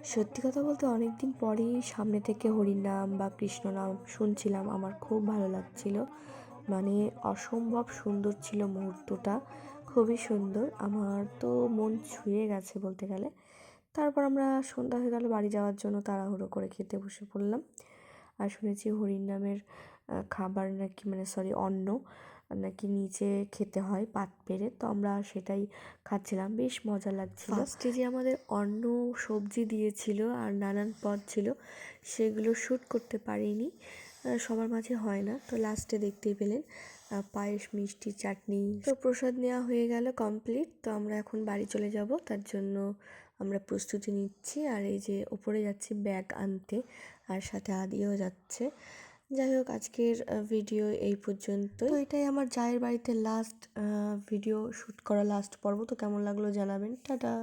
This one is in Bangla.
সত্যি কথা বলতে অনেক দিন পরেই সামনে থেকে হরিনাম বা কৃষ্ণ নাম শুনছিলাম, আমার খুব ভালো লাগছিল। মানে অসম্ভব সুন্দর ছিল মুহূর্তটা, খুবই সুন্দর। আমার তো মন ছুঁয়ে গেছে বলতে গেলে। তারপর আমরা সন্ধ্যা হয়ে গেল, বাড়ি যাওয়ার জন্য তাড়াহুড়ো করে খেতে বসে পড়লাম। আর শুনেছি হরিনামের খাবার নাকি, মানে সরি, অন্ন নাকি নিচে খেতে হয় পাত পেরে, তো আমরা সেটাই খাচ্ছিলাম, বেশ মজা লাগছিল। ফার্স্টে যে আমাদের অন্ন সবজি দিয়েছিল আর নানান পদ ছিল, সেগুলো শ্যুট করতে পারিনি, সবার মাঝে হয় না। তো লাস্টে দেখতেই পেলেন পায়েস, মিষ্টি, চাটনি, তো প্রসাদ নেওয়া হয়ে গেল কমপ্লিট। তো আমরা এখন বাড়ি চলে যাব, তার জন্য আমরা প্রস্তুতি নিচ্ছি। আর এই যে ওপরে যাচ্ছি ব্যাগ আনতে, আর সাথে আদিও যাচ্ছে। যাই হোক, আজকের ভিডিও এই পর্যন্ত। তো এটাই আমার জায়ের বাড়িতে লাস্ট ভিডিও শ্যুট করা লাস্ট পর্ব। তো কেমন লাগলো জানাবেন। টাটা।